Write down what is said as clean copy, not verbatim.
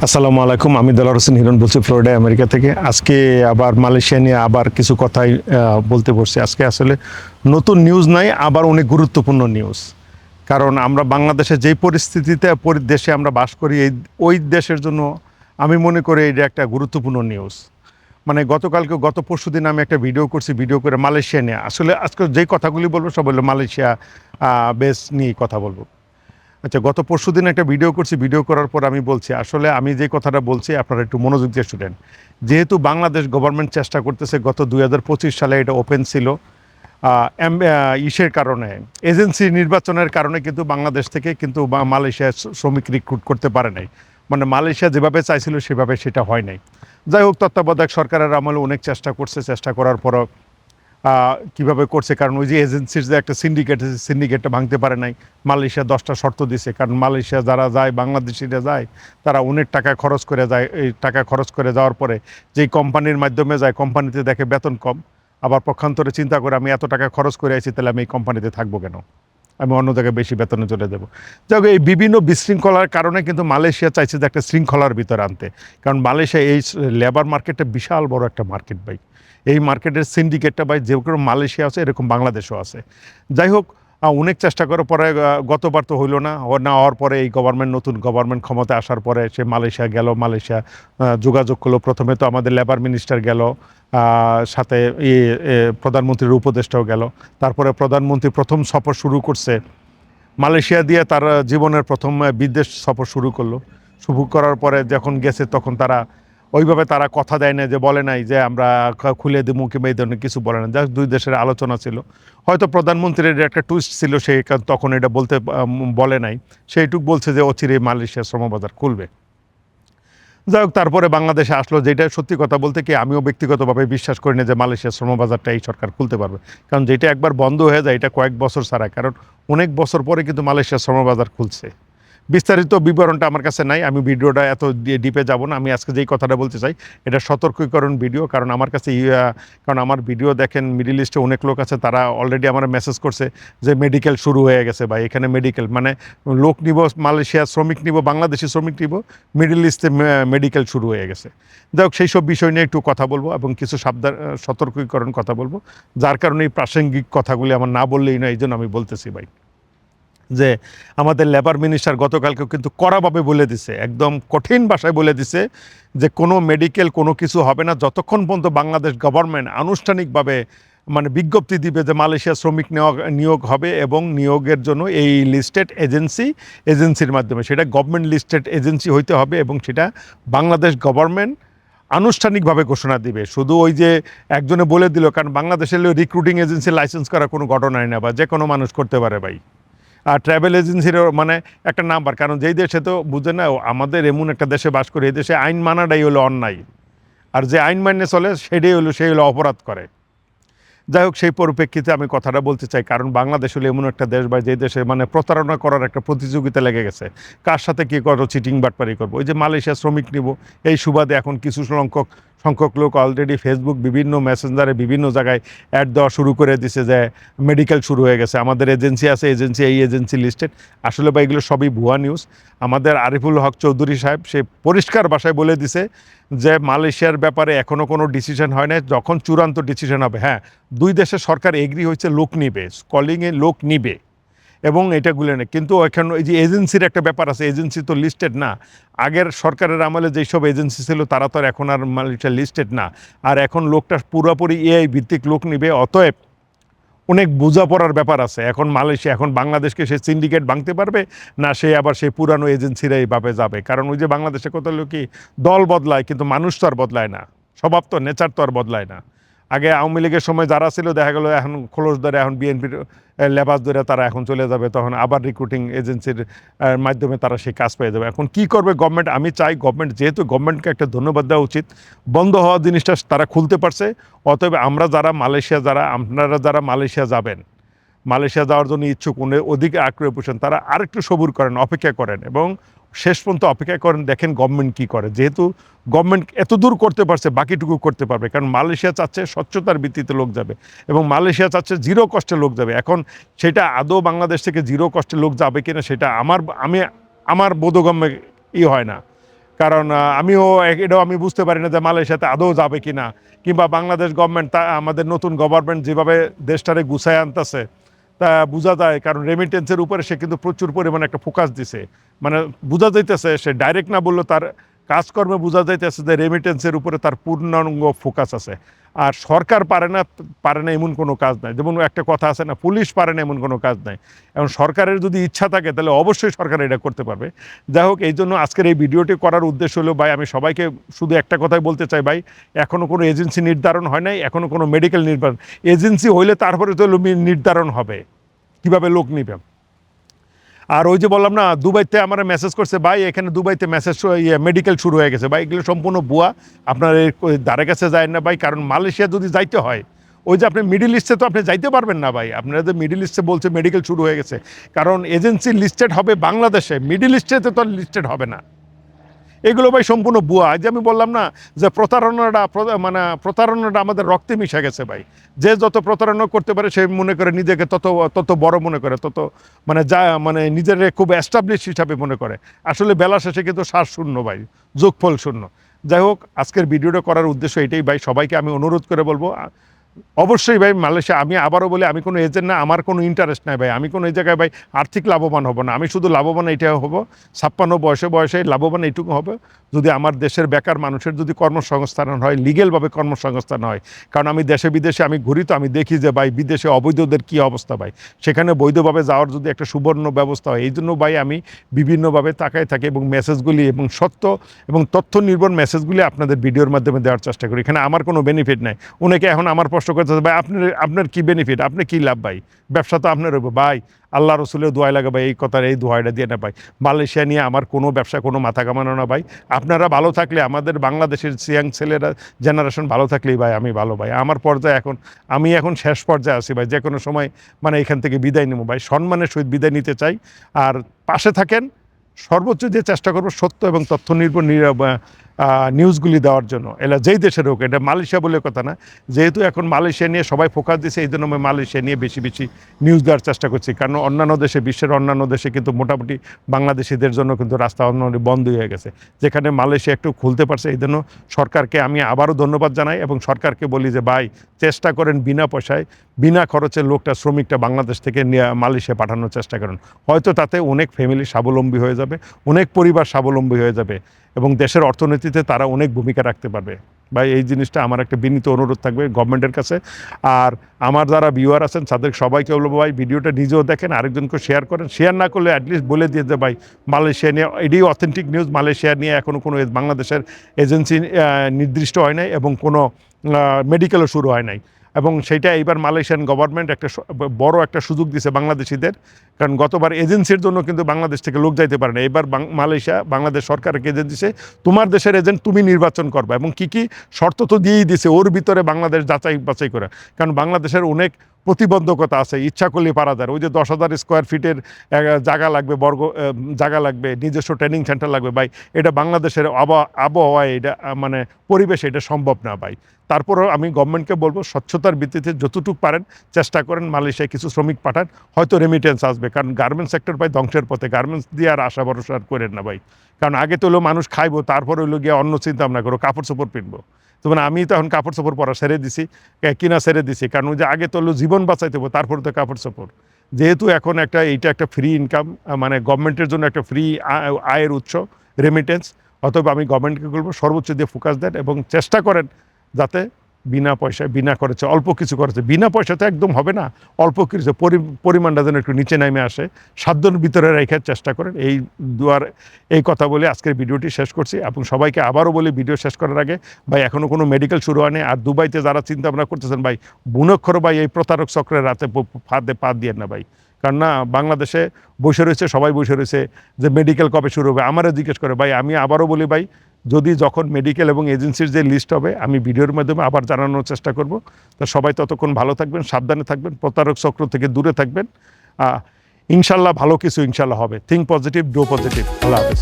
আসসালামু আলাইকুম, আমি দেলোয়ার হোসেন হিরণ বলছি ফ্লোরিডা আমেরিকা থেকে। আজকে আবার মালয়েশিয়া নিয়ে আবার কিছু কথাই বলতে বসছি। আজকে আসলে নতুন নিউজ নাই, আবার অনেক গুরুত্বপূর্ণ নিউজ। কারণ আমরা বাংলাদেশে যেই পরিস্থিতিতে দেশে আমরা বাস করি, ওই দেশের জন্য আমি মনে করি এটা একটা গুরুত্বপূর্ণ নিউজ। মানে গত পরশু দিন আমি একটা ভিডিও করছি, ভিডিও করে মালয়েশিয়া নিয়ে। আসলে আজকে যেই কথাগুলি বলবো সব হলো মালয়েশিয়া বেস নিয়ে কথা বলবো। আচ্ছা, গত পরশুদিন একটা ভিডিও করছি, ভিডিও করার পর আমি বলছি আসলে আমি যে কথাটা বলছি আপনারা একটু মনোযোগ দিয়ে শুনেন। যেহেতু বাংলাদেশ গভর্নমেন্ট চেষ্টা করতেছে, গত 2025 সালে এটা ওপেন ছিল ইসের কারণে, এজেন্সি নির্বাচনের কারণে কিন্তু বাংলাদেশ থেকে কিন্তু মালয়েশিয়া শ্রমিক রিক্রুট করতে পারে নাই। মানে মালয়েশিয়া যেভাবে চাইছিল সেভাবে সেটা হয় নাই। যাই হোক, তত্ত্বাবধায়ক সরকারের আমলে অনেক চেষ্টা করছে, চেষ্টা করার পরও কিভাবে করছে, কারণ ওই যে এজেন্সির যে একটা সিন্ডিকেটটা ভাঙতে পারে নাই। মালয়েশিয়া 10টা শর্ত দিছে, কারণ মালয়েশিয়া যারা যায়, বাংলাদেশিরা যায়, তারা অনেক টাকা খরচ করে যায়। এই টাকা খরচ করে যাওয়ার পরে যেই কোম্পানির মাধ্যমে যায়, কোম্পানিতে দেখে বেতন কম, আবার পক্ষান্তরে চিন্তা করে আমি এত টাকা খরচ করে আছি, তাহলে আমি এই কোম্পানিতে থাকবো কেন, আমি অন্য জায়গায় বেশি বেতনে চলে দেবো। যাই হোক, এই বিভিন্ন বিশৃঙ্খলার কারণে কিন্তু মালয়েশিয়া চাইছে যে একটা শৃঙ্খলার ভিতরে আনতে। কারণ মালয়েশিয়া এই লেবার মার্কেটটা বিশাল বড় একটা মার্কেট ভাই। এই মার্কেটের সিন্ডিকেটটা ভাই যেরকম মালয়েশিয়া আছে এরকম বাংলাদেশও আছে। যাই হোক, অনেক চেষ্টা করার পরে গতবার তো হইলো না, না হওয়ার পরে এই নতুন গভর্নমেন্ট ক্ষমতায় আসার পরে সে মালয়েশিয়া গেল। মালয়েশিয়া যোগাযোগ করলো। প্রথমে তো আমাদের লেবার মিনিস্টার গেল, সাথে প্রধানমন্ত্রীর উপদেষ্টাও গেল। তারপরে প্রধানমন্ত্রী প্রথম সফর শুরু করছে মালয়েশিয়া দিয়ে, তার জীবনের প্রথম বিদেশ সফর শুরু করলো। শুরু করার পরে যখন গেছে তখন তারা ওইভাবে তারা কথা দেয় না, যে বলে নাই যে আমরা খুলে দেবো কিংবা এই ধরনের কিছু বলে না। জাস্ট দুই দেশের আলোচনা ছিল। হয়তো প্রধানমন্ত্রীর একটা টুইস্ট ছিল, সে তখন এটা বলতে বলে নাই। সেইটুক বলছে যে অচিরেই মালয়েশিয়ার শ্রমবাজার খুলবে। যাই হোক, তারপরে বাংলাদেশে আসলো। যেটা সত্যি কথা বলতে কি, আমিও ব্যক্তিগতভাবে বিশ্বাস করি না যে মালয়েশিয়ার শ্রমবাজারটা এই সরকার খুলতে পারবে। কারণ যেটা একবার বন্ধ হয়ে যায় এটা কয়েক বছর ছাড়া, কারণ অনেক বছর পরে কিন্তু মালয়েশিয়ার শ্রমবাজার খুলছে। বিস্তারিত বিবরণটা আমার কাছে নাই, আমি ভিডিওটা এত ডিপে যাব না। আমি আজকে যেই কথাটা বলতে চাই এটা সতর্কীকরণ ভিডিও। কারণ আমার কাছে কারণ আমার ভিডিও দেখেন, মিডল ইস্টে অনেক লোক আছে, তারা অলরেডি আমার মেসেজ করছে যে মেডিকেল শুরু হয়ে গেছে ভাই। এখানে মেডিকেল মানে লোক নিব, মালয়েশিয়া শ্রমিক নিব, বাংলাদেশি শ্রমিক নিব, মিডল ইস্টে মেডিকেল শুরু হয়ে গেছে। যাই হোক, সেই সব বিষয় নিয়ে একটু কথা বলবো এবং কিছু সতর্কীকরণ কথা বলবো, যার কারণে এই প্রাসঙ্গিক কথাগুলি আমার না বললেই না, এই জন্য আমি বলতেছি ভাই। যে আমাদের লেবার মিনিস্টার গতকালকেও কিন্তু কড়াভাবে বলে দিছে, একদম কঠিন ভাষায় বলে দিছে যে কোনো মেডিকেল কোনো কিছু হবে না যতক্ষণ পর্যন্ত বাংলাদেশ গভর্নমেন্ট আনুষ্ঠানিকভাবে মানে বিজ্ঞপ্তি দিবে যে মালয়েশিয়া শ্রমিক নিয়োগ হবে, এবং নিয়োগের জন্য এই লিস্টেড এজেন্সির মাধ্যমে, সেটা গভর্নমেন্ট লিস্টেড এজেন্সি হইতে হবে, এবং সেটা বাংলাদেশ গভর্নমেন্ট আনুষ্ঠানিকভাবে ঘোষণা দিবে। শুধু ওই যে একজনে বলে দিল, কারণ বাংলাদেশের রিক্রুটিং এজেন্সি লাইসেন্স করা কোনো ঘটনাই না, বা যে কোনো মানুষ করতে পারে ভাই। আর ট্রাভেল এজেন্সিরও মানে একটা নাম্বার, কারণ যেই দেশে তো বুঝে না, আমাদের এমন একটা দেশে বাস করে, এই দেশে আইন মানাটাই হলো অন্যায়, আর যে আইন মান্য চলে সেই হলো অপরাধ করে। যাই হোক, সেই পরিপ্রেক্ষিতে আমি কথাটা বলতে চাই, কারণ বাংলাদেশ হলো এমন একটা দেশ বা যে দেশে মানে প্রতারণা করার একটা প্রতিযোগিতা লেগে গেছে। কার সাথে কী করো, চিটিং বাটপারি করবো। ওই যে মালয়েশিয়া শ্রমিক নিব, এই সুবাদে এখন কিছু সংখ্যক লোক অলরেডি ফেসবুক, বিভিন্ন মেসেঞ্জারে, বিভিন্ন জায়গায় অ্যাড দেওয়া শুরু করে দিছে যে মেডিকেল শুরু হয়ে গেছে, আমাদের এজেন্সি আছে, এই এজেন্সি লিস্টেড। আসলে বা এগুলো সবই ভুয়া নিউজ। আমাদের আরিফুল হক চৌধুরী সাহেব সে পরিষ্কার ভাষায় বলে দিছে যে মালয়েশিয়ার ব্যাপারে এখনও কোনো ডিসিশন হয় না, যখন চূড়ান্ত ডিসিশন হবে, হ্যাঁ, দুই দেশের সরকার এগ্রি হয়েছে লোক নিবে, কলিংয়ে লোক নিবে, এবং এটাগুলো নেই। কিন্তু এখন ওই যে এজেন্সির একটা ব্যাপার আছে, এজেন্সি তো লিস্টেড না। আগের সরকারের আমলে যেসব এজেন্সি ছিল তারা তো এখন আর মালয়েশিয়া লিস্টেড না। আর এখন লোকটা পুরোপুরি এআই ভিত্তিক লোক নিবে, অতএব অনেক বোঝাপড়ার ব্যাপার আছে। এখন মালয়েশিয়া এখন বাংলাদেশকে সে সিন্ডিকেট ভাঙতে পারবে না, সে আবার সেই পুরানো এজেন্সিরা এইভাবে যাবে। কারণ ওই যে বাংলাদেশে কত লোকই দল বদলায়, কিন্তু মানুষ তো আর বদলায় না, স্বভাব তো, নেচার তো আর বদলায় না। আগে আওয়ামী লীগের সময় যারা ছিল দেখা গেলো এখন খোলস ধরে, এখন বিএনপির লেবাস ধরে তারা এখন চলে যাবে, তখন আবার রিক্রুটিং এজেন্সির মাধ্যমে তারা সেই কাজ পেয়ে যাবে। এখন কি করবে গভর্নমেন্ট? আমি চাই গভর্নমেন্ট, যেহেতু গভর্নমেন্টকে একটা ধন্যবাদ দেওয়া উচিত, বন্ধ হওয়া জিনিসটা তারা খুলতে পারছে। অতএব আপনারা যারা মালয়েশিয়া যাবেন, মালয়েশিয়া যাওয়ার জন্য ইচ্ছুক, ওদিকে আগ্রহ পোষণ, তারা আরেকটু সবুর করেন, অপেক্ষা করেন, এবং শেষ পর্যন্ত অপেক্ষা করেন, দেখেন গভর্নমেন্ট কী করে। যেহেতু গভর্নমেন্ট এত দূর করতে পারছে, বাকিটুকু করতে পারবে। কারণ মালয়েশিয়া চাচ্ছে স্বচ্ছতার ভিত্তিতে লোক যাবে, এবং মালয়েশিয়া চাচ্ছে জিরো কষ্টে লোক যাবে। এখন সেটা আদৌ বাংলাদেশ থেকে জিরো কষ্টে লোক যাবে কিনা সেটা আমার বোধগম্যে হয় না। কারণ এটাও আমি বুঝতে পারি না যে মালয়েশিয়াতে আদৌ যাবে কি না, কিংবা বাংলাদেশ গভর্নমেন্ট আমাদের নতুন গভর্নমেন্ট যেভাবে দেশটারে গুছায় আনতেছে তা বোঝা যায়। কারণ রেমিটেন্সের উপরে সে কিন্তু প্রচুর পরিমাণে একটা ফোকাস দিছে, মানে বোঝা যাইতেছে, সে ডাইরেক্ট না বললেও তার কাজকর্মে বোঝা যাইতেছে যে রেমিটেন্সের উপরে তার পূর্ণাঙ্গ ফোকাস আছে। আর সরকার পারে না এমন কোনো কাজ নাই। যেমন একটা কথা আছে না, পুলিশ পারে না এমন কোনো কাজ নাই। এবং সরকারের যদি ইচ্ছা থাকে তাহলে অবশ্যই সরকার এটা করতে পারবে। যাই হোক, এই জন্য আজকের এই ভিডিওটি করার উদ্দেশ্য হলো ভাই, আমি সবাইকে শুধু একটা কথাই বলতে চাই ভাই, এখনও কোনো এজেন্সি নির্ধারণ হয় নাই, এখনও কোনো মেডিকেল নির্ধারণ, এজেন্সি হইলে তারপরে তো নির্ধারণ হবে কিভাবে লোক নিবে। আর ওই যে বললাম না, দুবাইতে আমার মেসেজ করছে ভাই, এখানে দুবাইতে মেডিকেল শুরু হয়ে গেছে ভাই, এগুলো সম্পূর্ণ ভুয়া। আপনার ধারে কাছে যায় না ভাই। কারণ মালয়েশিয়া যদি যাইতে হয়, ওই যে আপনি মিডিল ইস্টে তো আপনি যাইতে পারবেন না ভাই। আপনারা যে মিডিল ইস্টে বলছে মেডিকেল শুরু হয়ে গেছে, কারণ এজেন্সি লিস্টেড হবে বাংলাদেশে, মিডিল ইস্টেতে তো লিস্টেড হবে না। এগুলো ভাই সম্পূর্ণ ভুয়া। আজ আমি বললাম না যে প্রতারণাটা আমাদের রক্তে মিশে গেছে ভাই। যে যত প্রতারণা করতে পারে সে মনে করে নিজেকে তত বড় মনে করে, তত নিজের খুব এস্টাবলিশ হিসাবে মনে করে। আসলে বেলা শেষে কিন্তু সার শূন্য ভাই, যোগফল শূন্য। যাই হোক, আজকের ভিডিওটা করার উদ্দেশ্য এটাই ভাই। সবাইকে আমি অনুরোধ করে বলবো, অবশ্যই ভাই মালয়েশিয়া, আমি আবারও বলি, আমি কোনো এজেন্ট না, আমার কোনো ইন্টারেস্ট নাই ভাই। আমি কোনো এই জায়গায় ভাই আর্থিক লাভবান হব না। আমি শুধু লাভবান এইটা হব, 56 বয়সে লাভবান এইটুকু হবে যদি আমার দেশের বেকার মানুষের যদি কর্মসংস্থান হয়, লিগেলভাবে কর্মসংস্থান হয়। কারণ আমি দেশে বিদেশে আমি ঘুরি, তো আমি দেখি যে ভাই বিদেশে অবৈধদের কী অবস্থা ভাই। সেখানে বৈধভাবে যাওয়ার যদি একটা সুবর্ণ ব্যবস্থা হয়, এই জন্য ভাই আমি বিভিন্নভাবে তাকায় থাকি এবং মেসেজগুলি এবং সত্য এবং তথ্য নির্ভর মেসেজগুলি আপনাদের ভিডিওর মাধ্যমে দেওয়ার চেষ্টা করি। এখানে আমার কোনো বেনিফিট নাই। অনেকে এখন আমার প্রশ্ন করতে ভাই, আপনার কি বেনিফিট, আপনি কি লাভ ভাই, ব্যবসা তো আপনার হবে ভাই। আল্লাহ রসুলের দোয়াই লাগে ভাই, এই কথার এই দোয়াইটা দিয়ে না ভাই। মালয়েশিয়া নিয়ে আমার কোনো ব্যবসা, কোনো মাথা কামানো না ভাই। আপনারা ভালো থাকলে, আমাদের বাংলাদেশের সিয়াং ছেলেরা জেনারেশন ভালো থাকলেই ভাই আমি ভালো ভাই। আমার পর্যায়ে আমি এখন শেষ পর্যায়ে আছি ভাই। যে কোনো সময় এখান থেকে বিদায় নেবো ভাই, সম্মানের সহিত বিদায় নিতে চাই। আর পাশে থাকেন, সর্বোচ্চ যে চেষ্টা করবো সত্য এবং তথ্য নির্ভর নিউজগুলি দেওয়ার জন্য। এলা যেই দেশের হোক, এটা মালয়েশিয়া বলে কথা না। যেহেতু এখন মালয়েশিয়া নিয়ে সবাই ফোকাস দিচ্ছে, এই জন্য আমি মালয়েশিয়া নিয়ে বেশি বেশি নিউজ দেওয়ার চেষ্টা করছি। কারণ অন্যান্য দেশে, বিশ্বের অন্যান্য দেশে কিন্তু মোটামুটি বাংলাদেশিদের জন্য কিন্তু রাস্তা বন্ধ হয়ে গেছে, যেখানে মালয়েশিয়া একটু খুলতে পারছে। এই জন্য সরকারকে আমি আবারও ধন্যবাদ জানাই এবং সরকারকে বলি যে ভাই, চেষ্টা করেন বিনা পয়সায়, বিনা খরচে শ্রমিকটা বাংলাদেশ থেকে মালয়েশিয়া পাঠানোর চেষ্টা করেন। হয়তো তাতে অনেক ফ্যামিলি স্বাবলম্বী হয়ে যাবে, অনেক পরিবার স্বাবলম্বী হয়ে যাবে এবং দেশের অর্থনীতিতে তারা অনেক ভূমিকা রাখতে পারবে ভাই। এই জিনিসটা আমার একটা বিনীত অনুরোধ থাকবে গভর্নমেন্টের কাছে। আর আমার যারা ভিউয়ার আছেন তাদের সবাইকে বলবো ভাই, ভিডিওটা নিজেও দেখেন, আরেকজনকে শেয়ার করেন। শেয়ার না করলে অ্যাটলিস্ট বলে দিয়ে যে ভাই, মালয়েশিয়া নিয়ে এটাই অথেন্টিক নিউজ। মালয়েশিয়া নিয়ে এখনও কোনো বাংলাদেশের এজেন্সি নির্দিষ্ট হয় নাই এবং কোনো মেডিকেলও শুরু হয় নাই। এবং সেইটা এইবার মালয়েশিয়ান গভর্নমেন্ট বড় একটা সুযোগ দিছে বাংলাদেশিদের। কারণ গতবার এজেন্সির জন্য কিন্তু বাংলাদেশ থেকে লোক যাইতে পারে না। এবার মালয়েশিয়া বাংলাদেশ সরকারকে এজেন্ট দিছে, তোমার দেশের এজেন্ট তুমি নির্বাচন করবে। এবং কী শর্ত তো দিয়েই দিছে, ওর ভিতরে বাংলাদেশ যাচাই বাছাই করে। কারণ বাংলাদেশের অনেক প্রতিবন্ধকতা আছে, ইচ্ছা করলে পারা যায়। ওই যে 10,000 স্কোয়ার ফিটের জায়গা লাগবে, জায়গা লাগবে, নিজস্ব ট্রেনিং সেন্টার লাগবে ভাই। এটা বাংলাদেশের আবহাওয়ায়, এটা পরিবেশে এটা সম্ভব না ভাই। তারপরেও আমি গভর্নমেন্টকে বলবো, স্বচ্ছতার ভিত্তিতে যতটুকু পারেন চেষ্টা করেন মালয়েশিয়ায় কিছু শ্রমিক পাঠান, হয়তো রেমিটেন্স আসবে। কারণ গার্মেন্টস সেক্টর ভাই ধ্বংসের পথে, গার্মেন্টস দিয়ে আর আশা ভরসা করেন না ভাই। কারণ আগে তো হলো মানুষ খাইবো, তারপরে হলো গিয়ে অন্য চিন্তা ভাবনা করো, কাপড় চোপড় পিনবো। তো আমি তো এখন কাপড় চোপড় পরা ছেড়ে দিছি, কিনা ছেড়ে দিছি। কারণ ওই যে আগে তো হলো জীবন বাঁচাইতে হবে, তারপরে তো কাপড় চোপড়। যেহেতু এখন এইটা একটা ফ্রি ইনকাম, গভর্নমেন্টের জন্য একটা ফ্রি আয়ের উৎস রেমিটেন্স। অথবা আমি গভর্নমেন্টকে বলবো সর্বোচ্চ দিয়ে ফোকাস দেন এবং চেষ্টা করেন যাতে বিনা পয়সায়, বিনা খরচে, অল্প কিছু খরচে, বিনা পয়সাতে একদম হবে না, অল্প কিছু পরিমাণটা যেন একটু নিচে নেমে আসে, সাধ্যর ভিতরে রেখার চেষ্টা করেন। এই কথা বলে আজকের ভিডিওটি শেষ করছি। এবং সবাইকে আবারও বলি, ভিডিও শেষ করার আগে ভাই, এখনও কোনো মেডিকেল শুরু হয়নি। আর দুবাইতে যারা চিন্তা ভাবনা করতেছেন ভাই, বুনক্ষর ভাই, এই প্রতারক চক্রের রাতে পা দিয়ে না ভাই। কারণ না, বাংলাদেশে বসে রয়েছে, সবাই বসে রয়েছে যে মেডিকেল কবে শুরু হবে, আমারও জিজ্ঞেস করে ভাই। আমি আবারও বলি ভাই, যখন মেডিকেল এবং এজেন্সির যে লিস্ট হবে, আমি ভিডিওর মাধ্যমে আবার জানানোর চেষ্টা করব। তা সবাই ততক্ষণ ভালো থাকবেন, সাবধানে থাকবেন, প্রতারক চক্র থেকে দূরে থাকবেন। ইনশাল্লাহ ভালো কিছু ইনশাল্লাহ হবে। Think positive, do positive. আল্লাহ হাফেজ।